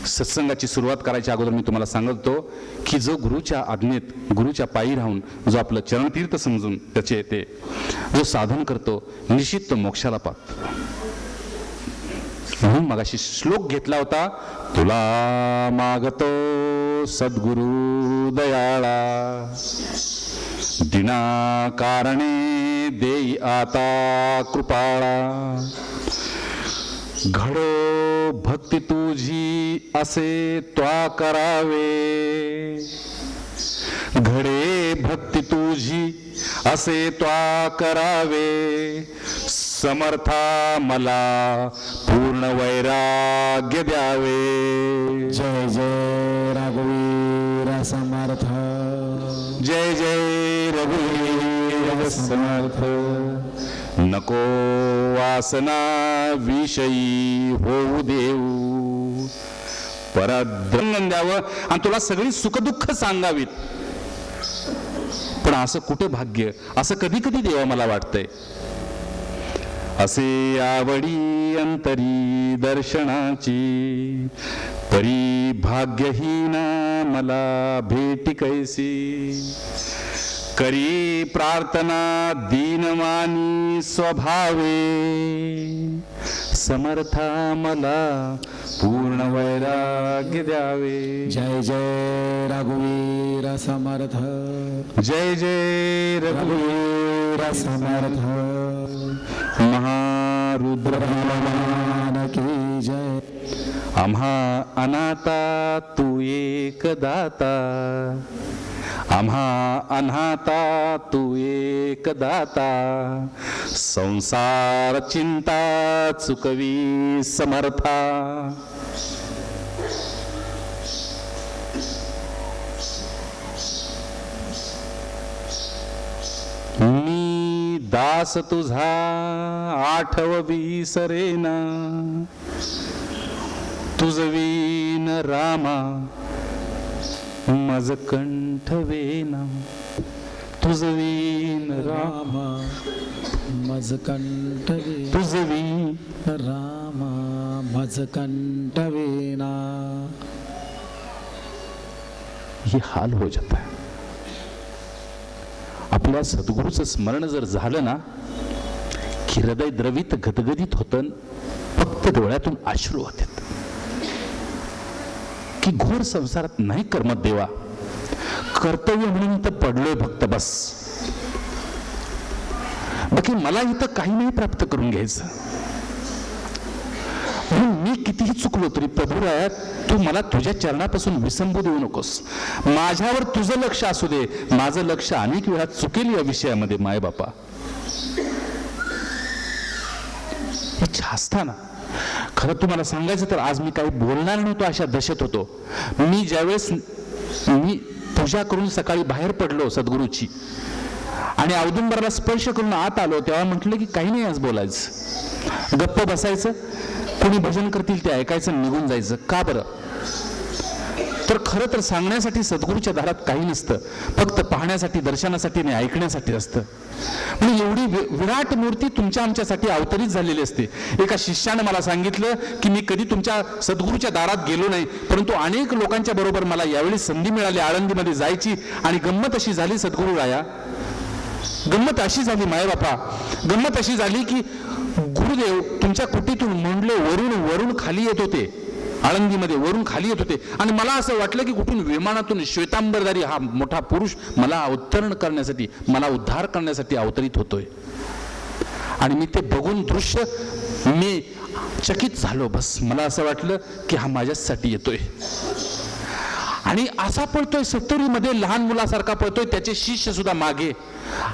सत्संगाची सुरुवात करायच्या अगोदर मी तुम्हाला सांगतो की जो गुरुच्या आज्ञेत, गुरुच्या पायी राहून, जो आपलं चरणतीर्थ समजून त्याचे ते जो साधन करतो, निश्चित तो मोक्षाला पावतो. म्हणून मगाशी श्लोक घेतला होता, तुला मागतो सद्गुरु दयाळा, दिना कारणे देई आता कृपाळा. घडो भक्ती तुझी असे त्वा करावे, घडे भक्ती तुझी असे त्वा करावे. समर्था मला पूर्ण वैराग्य द्यावे. जय जय रघुवीर समर्थ, जय जय रघुवीर समर्थ. नको वासना विषयी होऊ देऊ, परद्रंगण द्यावं आणि तुला सगळी सुखदुःख सांगावीत. पण असं कुठे भाग्य, असं कधी कधी देवा मला वाटतंय. असे आवडी अंतरी दर्शनाची, तरी भाग्यहीना मला भेटी कैसी. करी प्रार्थना दीनमानी स्वभावे, समर्था मला पूर्ण वैराग्य द्यावे. जय जय रघुवीर समर्थ, जय जय रघुवीर समर्थ. महारुद्र भगवान की जय. आम्हा अनाथा तू एक दाता, आम्हा अनाथा तू एक दाता. संसार चिंता चुकवी समर्था. मी दास तुझा आठव विसरेना, तुझवीन रामा मज कंठ वेना. तुझवीन रामा मज कंठ वेना, तुझवीन रामा मज कंठ वेना. ये हाल हो जाता है. आपल्या सद्गुरूचं स्मरण जर झालं ना की हृदय द्रवित गदगदित होतं, फक्त डोळ्यातून अश्रू होतात की घोर संसारात नाही करमत देवा, कर्तव्य म्हणून तर पडलोय फक्त बस, बाकी मला इथं काही नाही प्राप्त करून घ्यायचं. म्हणून मी कितीही चुकलो तरी प्रभुराया तू मला तुझ्या चरणापासून विसंबू देऊ नकोस. माझ्यावर तुझं लक्ष असू दे, माझं लक्ष अनेक वेळा चुकेल या विषयामध्ये माय बापा. इच्छा असताना खरं तुम्हाला सांगायचं तर आज मी काही बोलणार नव्हतो, अशा दशेत होतो. मी ज्यावेळेस मी पूजा करून सकाळी बाहेर पडलो सद्गुरूची आणि औदुंबराला स्पर्श करून आत आलो, तेव्हा म्हटलं की काही नाही आज बोलायचं, गप्प बसायचं, कोणी भजन करतील ते ऐकायचं, निघून जायचं. का बरं? तर खरं तर सांगण्यासाठी सद्गुरूच्या दारात काही नसतं, फक्त पाहण्यासाठी, दर्शनासाठी नाही, ऐकण्यासाठी असतं. म्हणजे एवढी विराट मूर्ती तुमच्या आमच्यासाठी अवतरित झालेली असते. एका शिष्यानं मला सांगितलं की मी कधी तुमच्या सद्गुरूच्या दारात गेलो नाही, परंतु अनेक लोकांच्या बरोबर मला यावेळी संधी मिळाली आळंदीमध्ये जायची. आणि गंमत अशी झाली सद्गुरू राया, गंमत अशी झाली माय बापा, गंमत अशी झाली की गुरुदेव तुमच्या कुटीतून मंडले वरून खाली येत होते, आळंदीमध्ये वरून खाली येत होते. आणि मला असं वाटलं की कुठून विमानातून श्वेतांबरधारी हा मोठा पुरुष मला अवतरण करण्यासाठी, मला उद्धार करण्यासाठी अवतरित होतोय. आणि मी ते बघून दृश्य मी चकित झालो. बस मला असं वाटलं की हा माझ्यासाठी येतोय. आणि असा पळतोय सत्तरीमध्ये, लहान मुलासारखा पळतोय, त्याचे शिष्य सुद्धा मागे.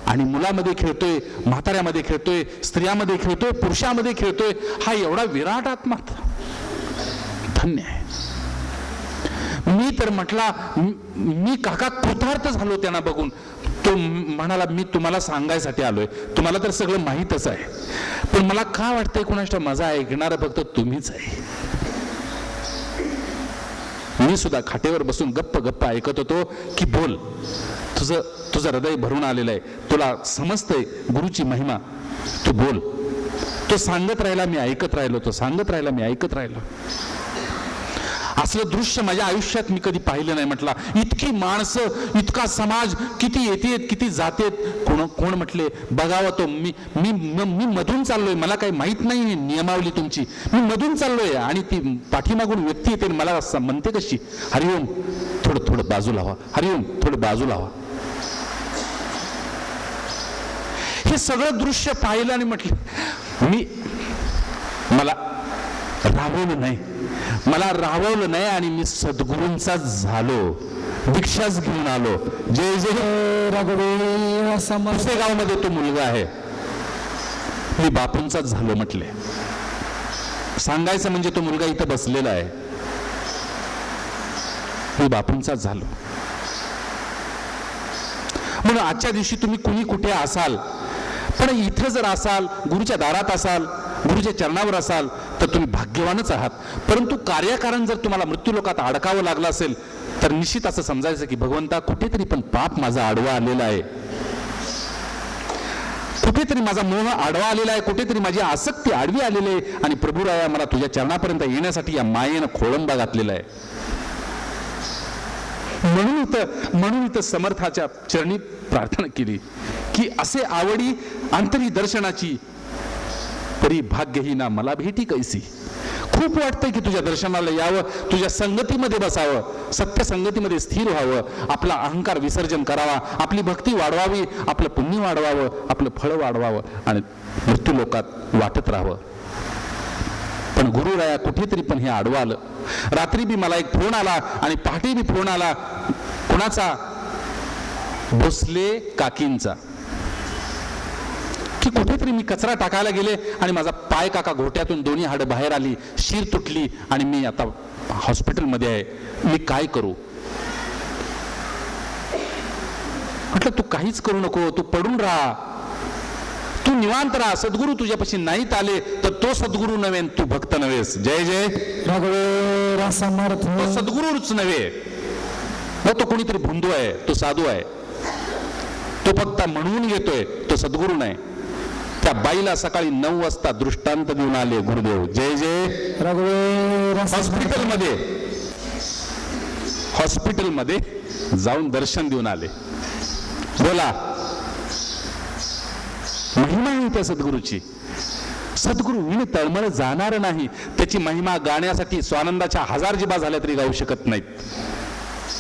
आणि मुलामध्ये खेळतोय, म्हाताऱ्यामध्ये खेळतोय, स्त्रियामध्ये खेळतोय, पुरुषामध्ये खेळतोय. हा एवढा विराट आत्मा धन्य आहे. मी तर म्हटला, मी काका कृतार्थ झालो त्यांना बघून. तो म्हणाला मी तुम्हाला सांगायसाठी आलोय, तुम्हाला तर सगळं माहीतच आहे, पण मला का वाटतंय कुणाष्ट माझा ऐकणारं फक्त तुम्हीच आहे. मी सुद्धा खाटेवर बसून गप्प गप्प ऐकत होतो की बोल, तुझं हृदय भरून आलेलं आहे, तुला समजतंय गुरुची महिमा, तू बोल. तो सांगत राहिला, मी ऐकत राहिलो, तो सांगत राहिला, मी ऐकत राहिलो. असलं दृश्य माझ्या आयुष्यात मी कधी पाहिलं नाही. म्हटला इतकी माणसं, इतका समाज, किती येतेत किती जातेत. कोण म्हटले बघावं तो मी मी मी मधून चाललोय, मला काही माहित नाही नियमावली तुमची, मी मधून चाललोय आणि ती पाठीमागून व्यक्ती येते मला म्हणते कशी, हरिओम थोडं बाजूला व्हा, हरिओम थोडं बाजूला व्हा. हे सगळं दृश्य पाहिलं आणि म्हटलं मला राहवलं नाही आणि मी सद्गुरूंचाच झालो, दीक्षाच घेऊन आलो. जय जय रघुवीर समर्थ. गावामध्ये तो मुलगा आहे, मी बापूंचाच झालो म्हटले. सांगायचं म्हणजे तो मुलगा इथं बसलेला आहे, मी बापूंचाच झालो. म्हणून आजच्या दिवशी तुम्ही कुणी कुठे असाल, पण इथं जर असाल, गुरुच्या दारात असाल, गुरुच्या चरणावर असाल तर तुम्ही भाग्यवानच आहात. परंतु कार्यकारण जर तुम्हाला मृत्यूलोकात अडकावं लागलं असेल तर निश्चित असं समजायचं की भगवंता कुठेतरी पण पाप माझा आडवा आलेला आहे, कुठेतरी माझा मोह आडवा आलेला आहे, कुठेतरी माझी आसक्ती आडवी आलेली आहे आणि प्रभुराया मला तुझ्या चरणापर्यंत येण्यासाठी या मायेनं खोळंबा घातलेला आहे. म्हणून इथं समर्थाच्या चरणी प्रार्थना केली की असे आवडी अंतरी दर्शनाची तरी भाग्यहीना मला भेटी कैसी. खूप वाटतंय की तुझ्या दर्शनाला यावं, तुझ्या संगतीमध्ये बसावं, सत्य संगतीमध्ये स्थिर व्हावं, आपला अहंकार विसर्जन करावा, आपली भक्ती वाढवावी, आपलं पुण्य वाढवावं, आपलं फळ वाढवावं आणि मृत्यूलोकात वाटत राहावं. पण गुरुराया कुठेतरी पण हे आडवं आलं. रात्री बी मला एक फोन आला आणि पहाटे बी फोन आला. कोणाचा? भोसले काकींचा, की कुठेतरी मी कचरा टाकायला गेले आणि माझा पाय काका घोट्यातून दोन्ही हाडं बाहेर आली, शीर तुटली आणि मी आता हॉस्पिटलमध्ये आहे, मी काय करू. म्हटलं तू काहीच करू नको, तू पडून राहा, तू निवांत राहा. सद्गुरू तुझ्यापाशी नाहीत आले तर तो सद्गुरू नव्हे, तू भक्त नव्हेस. जय जय रघुवीर समर्थ. तो सद्गुरूच नव्हे, तो कोणीतरी भुंदू आहे, तो साधू आहे, तो फक्त म्हणून येतोय, तो सद्गुरू नाही. त्या बाईला सकाळी 9 वाजता दृष्टांत देऊन आले गुरुदेव. जय जय रघुवीर. हॉस्पिटलमध्ये जाऊन दर्शन देऊन आले. बोला, महिमा आहे त्या सद्गुरूची. सद्गुरू विण तळमळ जाणार नाही. त्याची महिमा गाण्यासाठी स्वानंदाच्या 1000 जिभा झाल्या तरी गाऊ शकत नाहीत.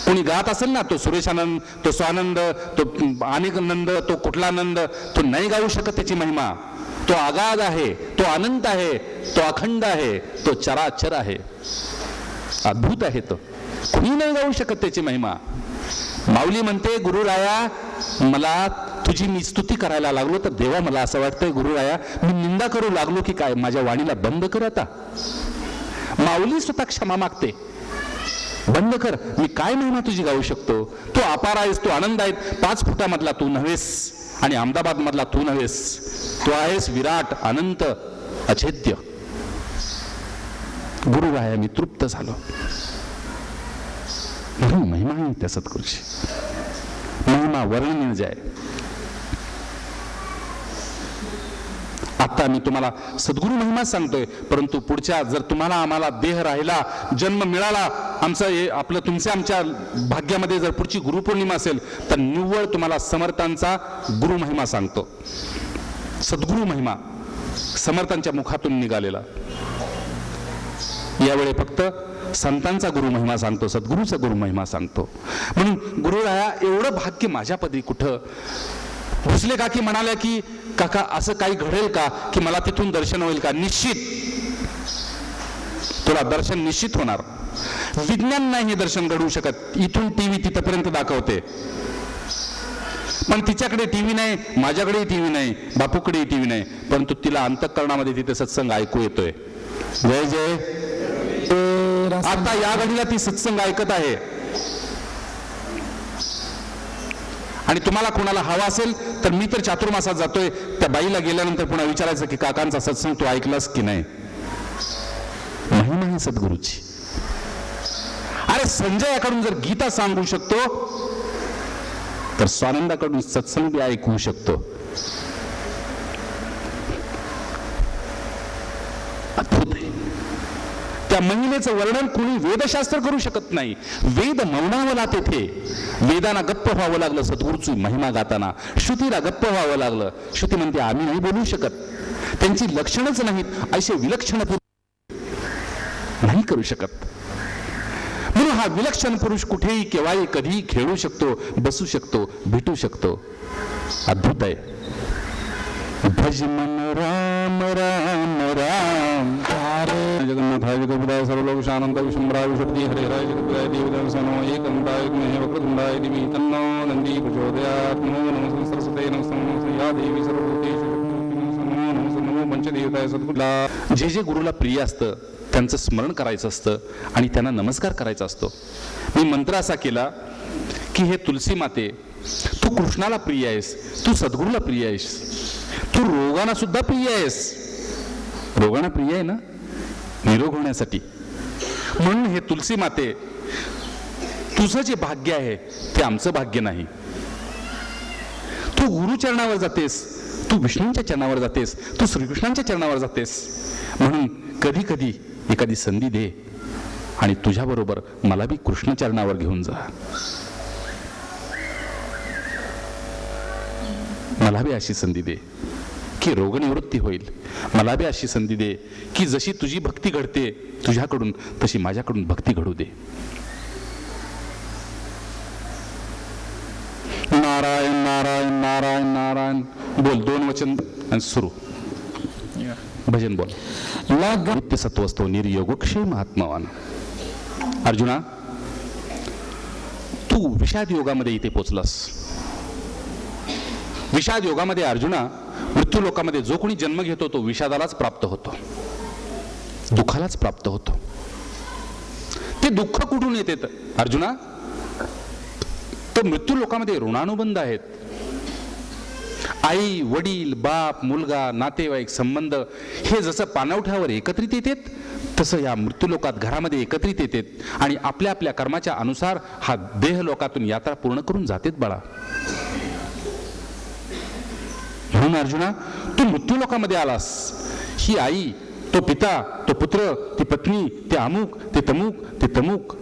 कोणी गात असेल ना, तो सुरेशानंद, तो स्वानंद, तो अनेकानंद, तो कुठलानंद, तो नाही गाऊ शकत त्याची महिमा. तो आगाध आहे, तो अनंत आहे, तो अखंड आहे, तो चराचर आहे, अद्भुत आहे. तो कोणी नाही गाऊ शकत त्याची महिमा. माऊली म्हणते गुरुराया मला तुझी मी स्तुती करायला लागलो तर देवा मला असं वाटतंय गुरुराया मी निंदा करू लागलो की काय, माझ्या वाणीला बंद कर आता. माऊली स्वतः क्षमा मागते, बंद कर, मी काय महिमा तुझी गाऊ शकतो. तू अपार आहेस, तू आनंद आहे. 5 फुटामधला तू नव्हेस आणि अहमदाबाद मधला तू नव्हेस, तू आहेस विराट, अनंत, अछेद्य. गुरुराया मी तृप्त झालो. म्हणून महिमा आहे त्या सद्गुरूची, महिमा वर्णनीय जाय. आता मी तुम्हाला सद्गुरू महिमा सांगतोय, परंतु पुढच्या जर तुम्हाला आम्हाला देह राहिला, जन्म मिळाला, आमचं आपलं तुमच्या आमच्या भाग्यामध्ये जर पुढची गुरुपौर्णिमा असेल तर निव्वळ तुम्हाला समर्थांचा गुरु महिमा सांगतो. सद्गुरू महिमा समर्थांच्या मुखातून निघालेला. यावेळी फक्त संतांचा गुरु महिमा सांगतो, सद्गुरूचा गुरु महिमा सांगतो. म्हणून गुरुराया एवढं भाग्य माझ्या पदरी कुठं. भोसले काकी म्हणाल्या की काका असं काही घडेल का की मला तिथून दर्शन होईल का. निश्चित तुला दर्शन निश्चित होणार. विज्ञान नाही हे दर्शन घडवू शकत. इथून टीव्ही तिथपर्यंत दाखवते, पण तिच्याकडे टीव्ही नाही, माझ्याकडे टीव्ही नाही, बापूकडे टीव्ही नाही, परंतु तिला अंतःकरणामध्ये तिथे सत्संग ऐकू येतोय. जय जय. आता या घडीला ती सत्संग ऐकत आहे. आणि तुम्हाला कोणाला हवा असेल तर मी तर चातुर्मासात जातोय, त्या बाईला गेल्यानंतर पुन्हा विचारायचं की काकांचा सत्संग तू ऐकलास की नाही. महिमा आहे सद्गुरूची. अरे संजयाकडून जर गीता सांगू शकतो तर स्वानंदाकडून सत्संग बी ऐकू शकतो. अद्भुत आहे. त्या महिमेचं वर्णन कुणी वेदशास्त्र करू शकत नाही. वेद मौनावला तेथे. वेदांना गप्प व्हावं लागलं सद्गुरूची महिमा गाताना. श्रुतीला गप्प व्हावं लागलं. श्रुती म्हणते आम्ही नाही बोलू शकत, त्यांची लक्षणच नाहीत असे विलक्षण नाही करू शकत. म्हणून हा विलक्षण पुरुष कुठेही केव्हाही कधीही खेळू शकतो, बसू शकतो, भेटू शकतो. अद्भुत आहे. भज मन राम राम राम जगन्नाथाय जगद्गुरुदाय सर्वलोक शानंद विशंभराय विशुद्धी हरे राय जगद्गुरुदाय देवदेव सनो एकंताय गुणे वक्रतुंडाय दिवी तन्नो नंदी प्रचोदयात्. नमो नमः सरस्वते नमः या देवी सर्वभूतेषु नमो नमः पंचदेवताय सद्गुरुला. जे जे गुरुला प्रिय असतं त्यांचं स्मरण करायचं असतं आणि त्यांना नमस्कार करायचा असतो. मी मंत्र असा केला की हे तुलसी माते, तू कृष्णाला प्रिय आहेस, तू सद्गुरूला प्रिय आहेस, तू रोगांना सुद्धा प्रिय आहेस. रोगांना प्रिय आहे ना निरोग होण्यासाठी. म्हणून हे तुलसी माते, तुझं जे भाग्य आहे ते आमचं भाग्य नाही. तू गुरुचरणावर जातेस, तू विष्णूंच्या चरणावर जातेस, तू श्रीकृष्णांच्या चरणावर जातेस. म्हणून कधी कधी एखादी संधी दे आणि तुझ्याबरोबर मला बी कृष्ण चरणावर घेऊन जा. मला बी अशी संधी दे की रोगनिवृत्ती होईल. मला बी अशी संधी दे की जशी तुझी भक्ती घडते तुझ्याकडून तशी माझ्याकडून भक्ती घडू दे. नारायण नारायण नारायण नारायण बोल. 2 वचन आणि सुरू. भजन बोल. नित्य सत्वस्थो निर्योगक्षेम आत्मवान. अर्जुना, तू विषाद योगामध्ये इथे पोचलास. विषाद योगामध्ये अर्जुना, मृत्यू लोकामध्ये जो कोणी जन्म घेतो तो विषादालाच प्राप्त होतो, दुःखालाच प्राप्त होतो. ते दुःख कुठून येते अर्जुना? तर मृत्यू लोकामध्ये ऋणानुबंध आहेत. आई, वडील, बाप, मुलगा, नातेवाईक, संबंध हे जसं पाणवठ्यावर एकत्रित येतात तसं या मृत्यू लोकात घरामध्ये एकत्रित येतात आणि आपल्या आपल्या कर्माच्या अनुसार हा देह लोकातून यात्रा पूर्ण करून जातात बाळा. म्हणून अर्जुना, तू मृत्यू लोकामध्ये आलास. ही आई, तो पिता, तो पुत्र, ती पत्नी, ते अमुक, ते तमुक, ते तमुक.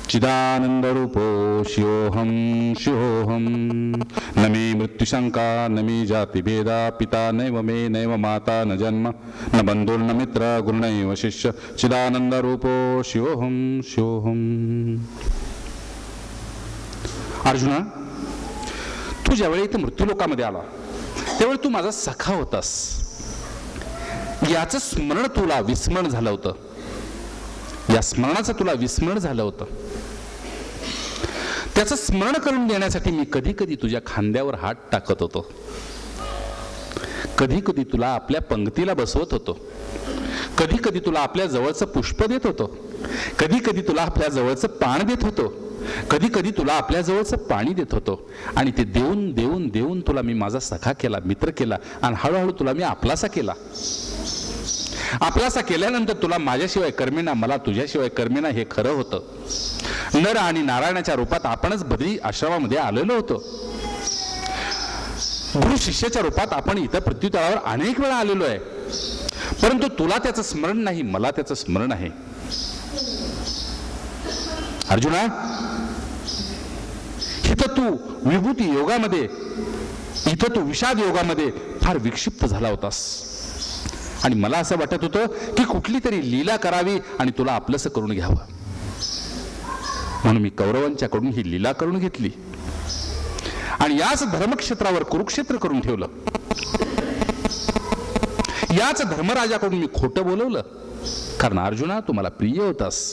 चिदानंद रूपो शिवोहम शिवोहम. न मे मृत्युशंका न मे जाति भेदा. पिता नैव मे नैव माता न जन्म न बंधुर्न मित्र गुरुनैव शिष्य. चिदानंद रूपो शिवोहम शिवोहम. अर्जुना, तू ज्यावेळी इथं मृत्यू लोकामध्ये आला त्यावेळी तू माझा सखा होतास. याचं स्मरण तुला विस्मरण झालं होतं. या स्मरणाचं तुला विस्मरण झालं होतं. त्याचं स्मरण करून देण्यासाठी मी कधी कधी तुझ्या खांद्यावर हात टाकत होतो. कधी कधी तुला आपल्या पंक्तीला बसवत होतो. कधी कधी तुला आपल्या जवळचं पुष्प देत होतो. कधी कधी तुला आपल्या जवळचं पान देत होतो. कधी कधी तुला आपल्या जवळचं पाणी देत होतो. आणि ते देऊन देऊन देऊन तुला मी माझा सखा केला, मित्र केला आणि हळूहळू तुला मी आपलासा केला. आपलासा केल्यानंतर तुला माझ्याशिवाय कर्मेना, मला तुझ्याशिवाय कर्मेना हे खरं होतं. नर आणि नारायणाच्या रूपात आपणच बद्री आश्रमामध्ये आलेलो होतो. गुरु शिष्याच्या रूपात आपण इथं पृथ्वीतळावर अनेक वेळा आलेलो आहे. परंतु तुला त्याचं स्मरण नाही, मला त्याचं स्मरण आहे. अर्जुना, इथं तू विभूती योगामध्ये, इथं तू विषाद योगामध्ये फार विक्षिप्त झाला होतास. आणि मला असं वाटत होतं की कुठली तरी लीला करावी आणि तुला आपलंसं करून घ्यावं. म्हणून मी कौरवांच्याकडून ही लीला करून घेतली आणि याच धर्मक्षेत्रावर कुरुक्षेत्र करून ठेवलं. याच धर्मराजाकडून मी खोटं बोलवलं. कारण अर्जुना, तू मला प्रिय होतास.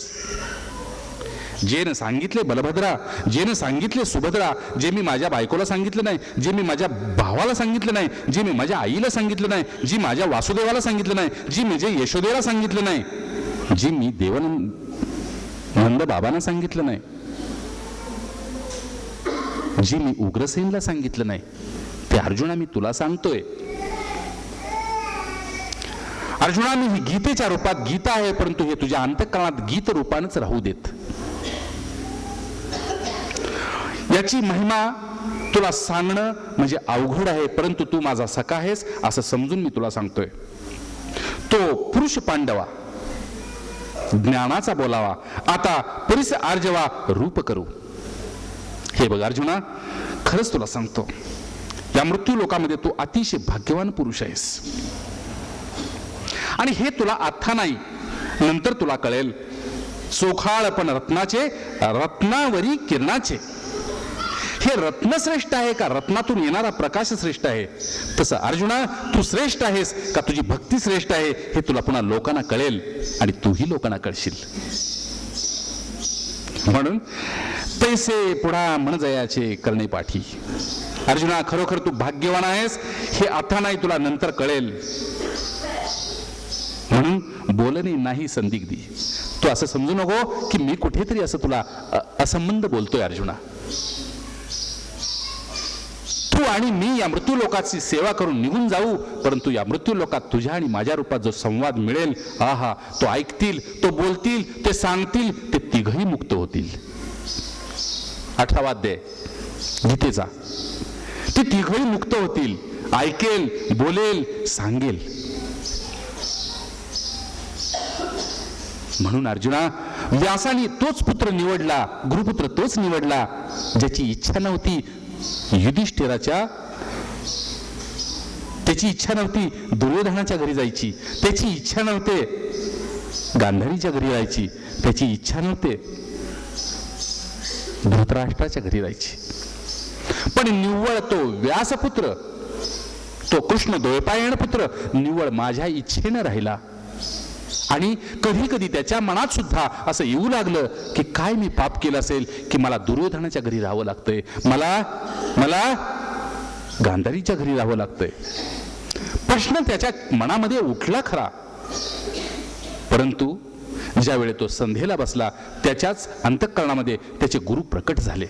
जेनं सांगितले बलभद्रा, जेनं सांगितले सुभद्रा, जे मी माझ्या बायकोला सांगितलं नाही, जे मी माझ्या भावाला सांगितलं नाही, जे मी माझ्या आईला सांगितलं नाही, जी माझ्या वासुदेवाला सांगितलं नाही, जी मी जे यशोदेला सांगितलं नाही, जी मी देवानंद बाबांना सांगितलं नाही, जी मी उग्रसेनला सांगितलं नाही, ते अर्जुना मी तुला सांगतोय. अर्जुना, मी ही गीतेच्या रूपात गीता आहे, परंतु हे तुझ्या अंतःकरणात गीत रूपानच राहू देत. याची महिमा तुला सांगणं म्हणजे अवघड आहे, परंतु तू माझा सखा आहेस असं समजून मी तुला सांगतोय. तो पुरुष पांडवा ज्ञानाचा बोलावा, आता परिस आर्जवा रूप करू. हे बघ अर्जुना, खरंच तुला सांगतो, या मृत्यू लोकामध्ये तू अतिशय भाग्यवान पुरुष आहेस. आणि हे तुला आत्ता नाही, नंतर तुला कळेल. चोखाळपण रत्नाचे, रत्नावरी किरणाचे. हे रत्न श्रेष्ठ आहे का रत्नातून येणारा प्रकाश श्रेष्ठ आहे? तसं अर्जुना, तू श्रेष्ठ आहेस का तुझी भक्ती श्रेष्ठ आहे हे तुला पुन्हा लोकांना कळेल आणि तूही लोकांना कळशील. म्हणून पैसे पुढा म्हण जयाचे करणे पाठी. अर्जुना, खरोखर तू भाग्यवान आहेस हे आता नाही, तुला नंतर कळेल. म्हणून बोलणे नाही संदिग्धी. तू असं समजू नको की मी कुठेतरी असं तुला असंबंध बोलतोय. अर्जुना, तू आणि मी या मृत्यू लोकाची सेवा करून निघून जाऊ, परंतु या मृत्यू लोकात तुझ्या आणि माझ्या रूपात जो संवाद मिळेल, आहा, तो ऐकतील, तो बोलतील, ते सांगतील, ते तिघही मुक्त होतील. 18वा अध्याय गीतेचा. ते तिघही मुक्त होतील, ऐकेल, बोलेल, सांगेल. म्हणून अर्जुना, व्यासाने तोच पुत्र निवडला, गुरुपुत्र तोच निवडला ज्याची इच्छा नव्हती त्याची इच्छा नव्हती दुर्योधनाच्या घरी जायची, त्याची इच्छा नव्हते गांधारीच्या घरी जायची, त्याची इच्छा नव्हते धृतराष्ट्राच्या घरी जायची. पण निव्वळ तो व्यासपुत्र, तो कृष्ण द्वैपायन पुत्र निव्वळ माझ्या इच्छेनं राहिला. आणि कधी कधी त्याच्या मनात सुद्धा असं येऊ लागलं की काय मी पाप केलं असेल की मला दुर्योधनाच्या घरी राहावं लागतंय, मला गांधारीच्या घरी राहावं लागतंय. प्रश्न त्याच्या मनामध्ये उठला खरा, परंतु ज्यावेळी तो संध्येला बसला त्याच्याच अंतःकरणामध्ये त्याचे गुरु प्रकट झाले.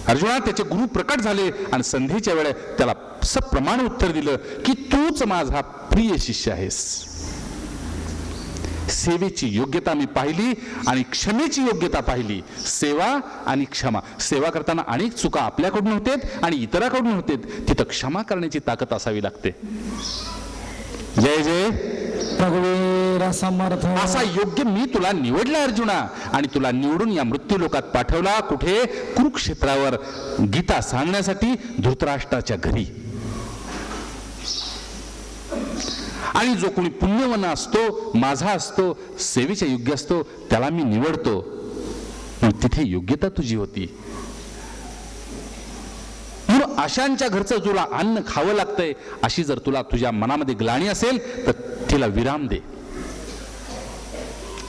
अर्जुना, त्याचे गुरु प्रकट झाले आणि संध्येच्या वेळेस त्याला सप्रमाण उत्तर दिलं की तूच माझा प्रिय शिष्य आहेस. सेवेची योग्यता मी पाहिली आणि क्षमेची योग्यता पाहिली. सेवा आणि क्षमा. सेवा करताना अनेक चुका आपल्याकडून होतात आणि इतरांकडून होतात, तिथं क्षमा करण्याची ताकद असावी लागते. जय जय भगवे समर्थ. असा योग्य मी तुला निवडला अर्जुना, आणि तुला निवडून या मृत्यू लोकात पाठवला. कुठे? कुरुक्षेत्रावर गीता सांगण्यासाठी धृतराष्ट्राच्या घरी. आणि जो कोणी पुण्यवान असतो, माझा असतो, सेवेच्या योग्य असतो, त्याला मी निवडतो. मग तिथे योग्यता तुझी होती. म्हणून अशांच्या घरचं तुला अन्न खावं लागतंय, अशी जर तुला तुझ्या मनामध्ये ग्लानी असेल तर तिला विराम दे.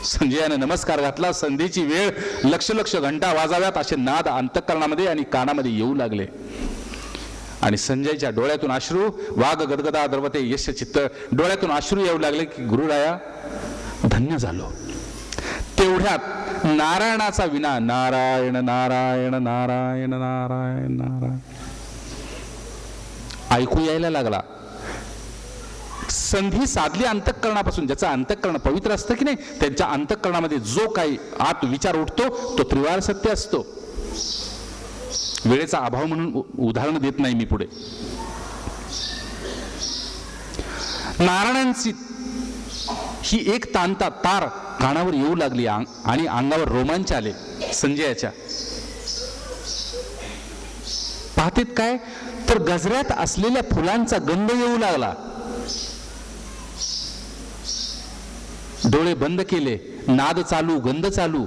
संजयाने नमस्कार घातला. संधीची वेळ, लक्ष लक्ष घंटा वाजाव्यात असे नाद अंतःकरणामध्ये आणि कानामध्ये येऊ लागले. आणि संजयच्या डोळ्यातून अश्रू, वाघ गदगदा द्रवते यश चित्त, डोळ्यातून अश्रू येऊ लागले की गुरुराया धन्य झालो. तेवढ्यात नारायणाचा विना, नारायण नारायण नारायण नारायण नारायण ऐकू यायला लागला. संधी साधली अंतःकरणापासून. ज्याचं अंतःकरण पवित्र असतं की नाही, त्यांच्या अंतःकरणामध्ये जो काही आत विचार उठतो तो त्रिवार सत्य असतो. वेळेचा अभाव म्हणून उदाहरण देत नाही मी पुढे. नारायणांची ही एक तांता तार कानावर येऊ लागली आणि अंगावर रोमांच आले संजयाच्या. पाहतेत काय तर गजऱ्यात असलेल्या फुलांचा गंध येऊ लागला. डोळे बंद केले, नाद चालू, गंध चालू.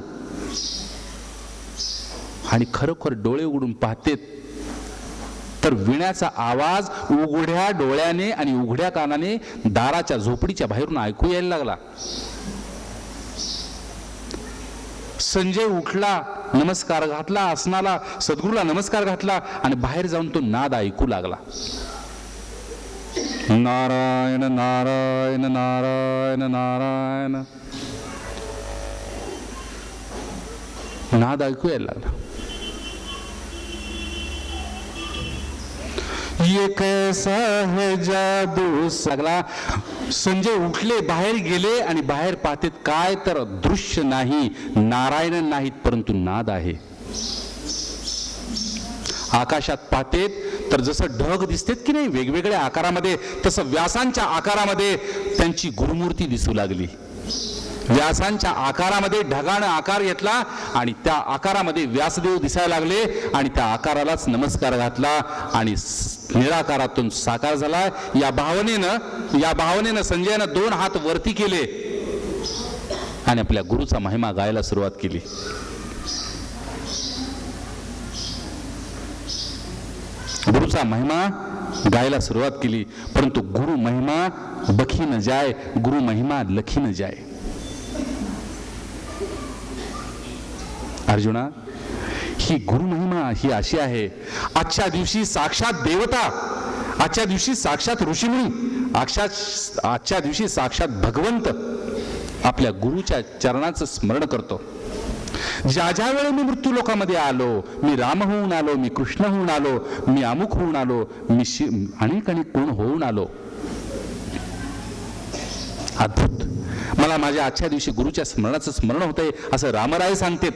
आणि खरोखर डोळे उघडून पाहतेत तर विण्याचा आवाज उघड्या डोळ्याने आणि उघड्या कानाने दाराच्या झोपडीच्या बाहेरून ऐकू यायला लागला. संजय उठला, नमस्कार घातला आसनाला, सद्गुरूला नमस्कार घातला आणि बाहेर जाऊन तो नाद ऐकू लागला. नारायण नारायण नारायण नारायण नाद ऐकू यायला लागला. ये कैसा है जादू सगळा. संजय उठले, बाहेर गेले आणि बाहेर पाहतेत काय तर दृश्य नाही, नारायण नाहीत, परंतु नाद आहे. आकाशात पाहतेत तर जसं ढग दिसतेत की नाही वेगवेगळ्या आकारामध्ये, तसं व्यासांच्या आकारामध्ये त्यांची गुरुमूर्ती दिसू लागली. व्यासांच्या आकारामध्ये ढगानं आकार घेतला आणि त्या आकारामध्ये व्यासदेव दिसायला लागले आणि त्या आकारालाच नमस्कार घातला आणि निराकारातून साकार झाला. या भावनेनं संजयनं 2 हात वरती केले आणि आपल्या गुरुचा महिमा गायला सुरुवात केली. गुरुचा महिमा गायला सुरुवात केली. परंतु गुरु महिमा बखी न जाय, गुरु महिमा लखी न जाय. अर्जुना, ही गुरु महिमा ही अशी आहे, आजच्या दिवशी साक्षात देवता, आजच्या दिवशी साक्षात ऋषीमुनी, आजच्या दिवशी साक्षात भगवंत आपल्या गुरुच्या चरणाचं स्मरण करतो. ज्या वेळी मी मृत्यू लोकामध्ये आलो, मी राम होऊन आलो, मी कृष्ण होऊन आलो, मी अमुक होऊन आलो, मी अनेक कोण होऊन आलो. अद्भुत. मला माझ्या आजच्या दिवशी गुरुच्या स्मरणाचं स्मरण होतंय असं रामराय सांगतेत,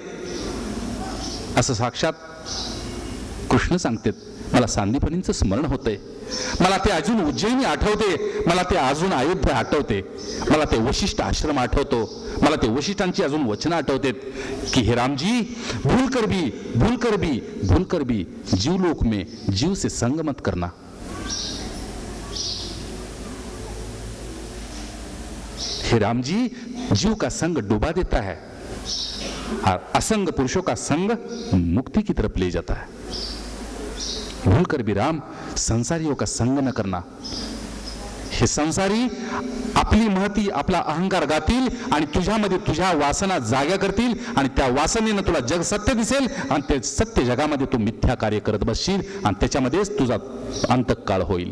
असं साक्षात कृष्ण सांगतेत. मला सांदीपनींचं स्मरण होतंय, मला ते अजून उज्जैनी आठवते, मला ते अजून अयोध्या आठवते, मला ते वशिष्ठ आश्रम आठवतो, मला ते वशिष्ठांची अजून वचनं आठवतेत की हे रामजी, भूल कर भी भूल कर भी भूल कर भी, जीव लोक में जीव से संग मत करना. हे रामजी, जीव का संग डुबा देता है और असंग पुरुषों का संग मुक्ति की तरफ ले जाता है. भूल कर भी राम, संसारियों का संग न करना. हे संसारी आपली महती, आपला अहंकार गातील आणि तुझ्यामध्ये तुझ्या वासना जाग्या करतील आणि त्या वासनेनं तुला जग सत्य दिसेल आणि ते सत्य जगामध्ये तू मिथ्या कार्य करत बसशील आणि त्याच्यामध्येच तुझा अंतकाळ होईल.